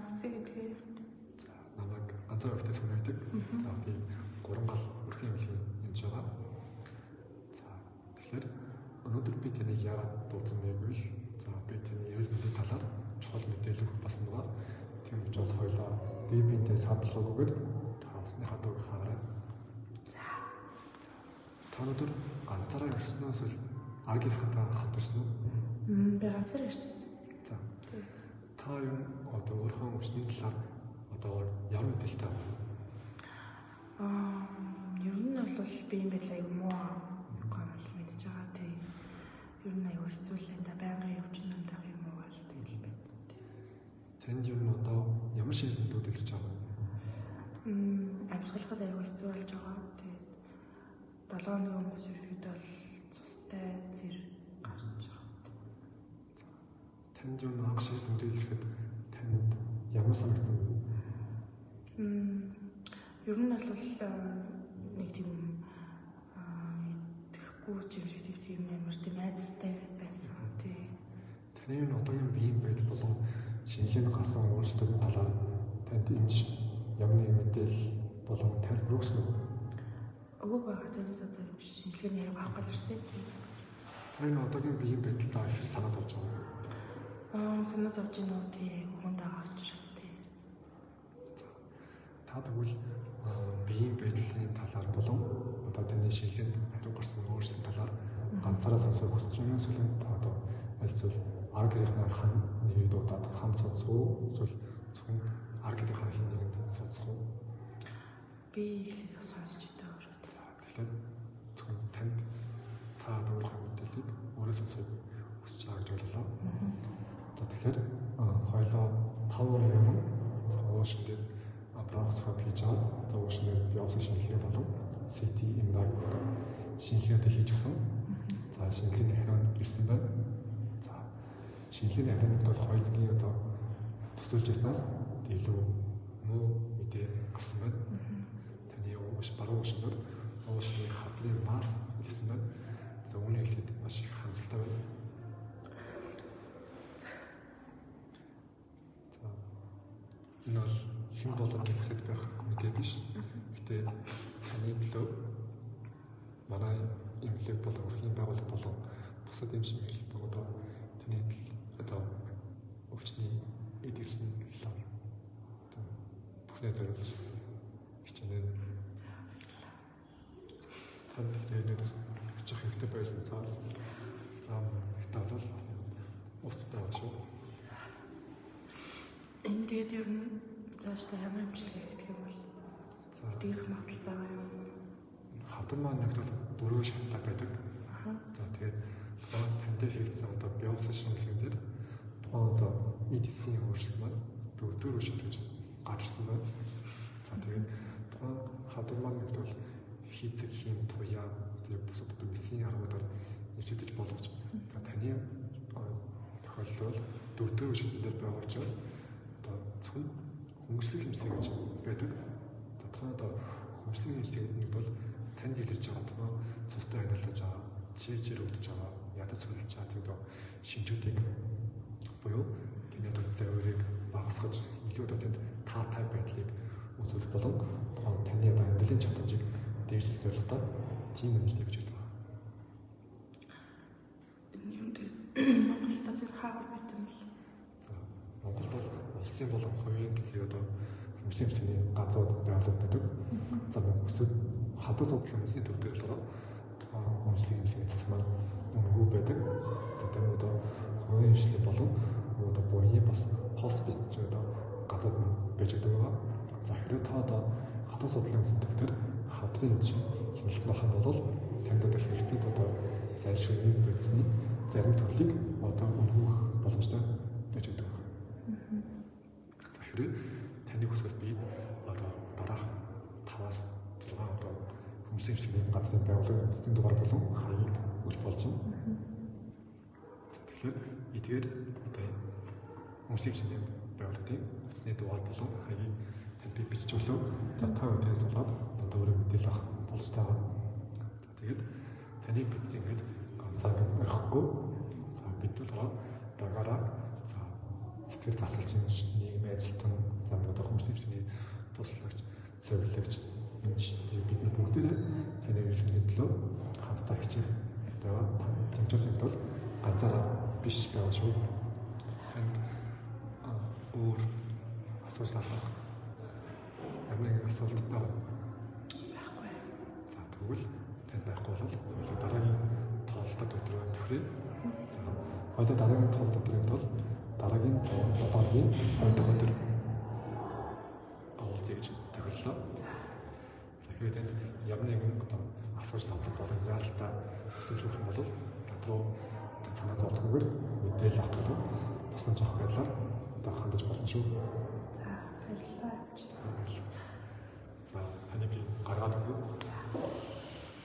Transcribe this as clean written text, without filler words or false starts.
Сэцэг гэдгээр. За намайг Антар Өвтөс хүнэдэг. За би 3 гал өрхийн эмнэлгийн юмж байгаа. За тэгэхээр өнөөдөр би таныг яагаад дуудсан бэ гэвэл за би таны эрүүл мэндийн талаар чухал мэдээлэл өгөх болсон байгаа. Тийм учраас хоёлаа бие биенээ садлах өгөөд та усныхаа дууг хаарай. За. Та өнөөдөр ганцаараа ирснөөс л аргийнхаа хамт ирсэн үү? Би ганцаар ирсэн. За. Та юу одоо өөрийнхөө өвчний талаар одоо ямар мэдээлэлтэй байна? Ер нь бол би юм байл аяг муу гомл мэдж байгаа. Тэг. Ер нь аяг хэцүүлээ да байнгын өвчин ундах юм уу гал тэгэл байд. Танд юу одоо ямар шинжилгүүд илэрч байгаа вэ? Амьсгалахад аяг хэцүү болж байгаа. Тэгээд 7 хоногийн өмнөөс ерөөд бол цустай зэрэг гарч байгаа. Танд юу анх шинжилгээ илэрхэд танд ямар санагдсан бэ? Ер нь бол нэг тийм идэхгүй чимшигтэй тийм ямар тийм айцтай байсан. Тэг. Таны одоогийн биеийн байдал болон шинжилгээнд гарсан өөрчлөлтийн талаар танд эмч ямар нэг мэдээлэл болон тайлбар өгсөн үү? Өгөөг байгаа танаас одоо шинжилгээний яриг авах гал ирсэн. Таны одоогийн биеийн байдлаа их санаа зовж байгаа. Санаа зовж байна уу тий өгөнд байгаа учраас тий. Та тэгвэл биеийн байдлын талаар болон одоо таны шинжилгээнд хариу гарсан өөрчлөлтийн талаар ганцаараа сонсох хүсэж байгаа эсвэл та одоо аль зүйл аргийнхаа хан нэгийг дуудаад хамт сонсох уу эсвэл зөвхөн аргийнхаа хин нэгэнд сонсох уу? Би ихлээр сонсч байгаа шүү дээ. Тэгэхээр зөвхөн танд та өөрийнхөө мэдээллийг өөрөө сонсох хүсэж байгаа гэж боллоо. За тэгэхээр хоёлоо 5 минут ууштай броскоп хийж байгаа. За ууштай биопси шинжилгээ болон CT MRI шинжилгээтэй хийж өгсөн. За шинжилгээний хариу ирсэн байна. За шинжилгээний хариунд бол хоёулангийн одоо төсөөлж яснаас илүү муу мэдээ гарсан байна. Таны баруун уушнаар уушны хадрын мас ирсэн байна. За үүнийг хэлэхэд маш их харамсалтай байна. За энэ бол хэн болгоны хүсэж байх мэдээ биш. Гэтэ таны төлөө манай эмнэлэг болон өрхийн байгууллага болон бусад эмч эмнэлэг одоо таны одоо өвчний эдгэрлийн талаар бүхнээ зориулж хичнээн. Танд тэгээд бичих хэрэгтэй байлгүй цаас. За ихтэй бол ус байгаа шүү. Энэ тэгээд ер нь зааштай ямар хэмжлэг гэх юм бол дээрх магадлал байгаа юм. Хавдар маань нэг бол дөрөв шаттай байдаг. За тэгээд танд хийгдсэн одоо биопси шинжилгээ дээр тухайн одоо эдисийн өөрчлөлт маань дөрөв шат гэж гарсан байна. За тэгээд тухайн хавдар маань нэг бол хийцэг хийм туяа зэрэг бусад одоо месийн аргуудаар нэвчэж болгож за таны тохиолдол дөрөв шатн дээр байгаа учраас одоо зөвхөн хөнгөлөлт хэмжээ гэж байдаг. За тухайн одоо хөнгөлөлт хэмжээний бол танд илэрч байгаа тухайн цустай хяналтаж байгаа, чирчэр өгдөж байгаа, ядаж сүлж байгаа гэдэг шинжүүдийг буюу таны одоо завирыг багасгаж илүү одоо танд таатай байдлыг үүсгэх болон таны одоо амьдралын чадамжийг дээшлэх зорилготой тийм хэмжээ гэж байдаг. Энэ юм дээр Монголда тэр хаагаар байт юм л. За Монголд бол улсын болон хувийн гэсэн одоо хүмүүсийн хэмжээний газрууд байгууллагууд байдаг. За өсөд хадгалж судлах хүмүүсийн төв дээр болохоор хүмүүсийн хэмжээний засаг маань үнэгүй байдаг. Тэгээд одоо хувийн хэмжээ болон одоо буйны бас хоспис зэрэг одоо газрууд байж байгаа. За хэрвээ та одоо хадгалж судлах хүмүүсийн төв дээр хадрын хэмжээ байх нь бол танд одоо хэрэгцээд одоо зайлшгүй байдсны зарим төрлийг одоо үнэхүүх боломжтой байж байгаа. За хэрвээ таны хүсвэл би одоо дараах 5-аас 6 одоо хүмүүсийн хэмжээний газрын байгууллагын эзний дугаар болон хаягийг өгч болж байна. Тэгэхээр эдгээр одоо хүмүүсийн хэмжээний байгууллагын эзний дугаар болон хаягийг танд би бичиж өглөө. За та өдөөс болоод одоо өөрөө мэдээлэл авах боломжтой байна. За тэгээд таны бид ингэж ганцаараа орохгүй. За бид бол дагаараа за сэтгэл засалж нийгэм ажилтан замуудаа хүмүүсийн туслагч, зөвлөгч бид нар бүгдээрээ таны эрхний төлөө хамтдаа хичээх байгаа. Тэмцээсэд бол ганцаараа биш байгаа шүү. Өөр асууж талах. Амиг асуулт байна. Байхгүй. За тэгвэл тань байхгүй бол дараагийн тоололтод өдрөө төхрээ. За одоо дараагийн тоололт өдрийн тул дараагийн тоололтын өдөр уулзъя гэж тохирлоо. За тэгээд ямар нэгэн одоо асууж тавлах болон яалтаа өсөж өгөх юм бол дотроо санаа зовлохгүйгээр мэдээлэл авах болов тусламж авах байдлаар одоо хандаж болно шүү. За баярлалаа. За таны би гаргаад өгье.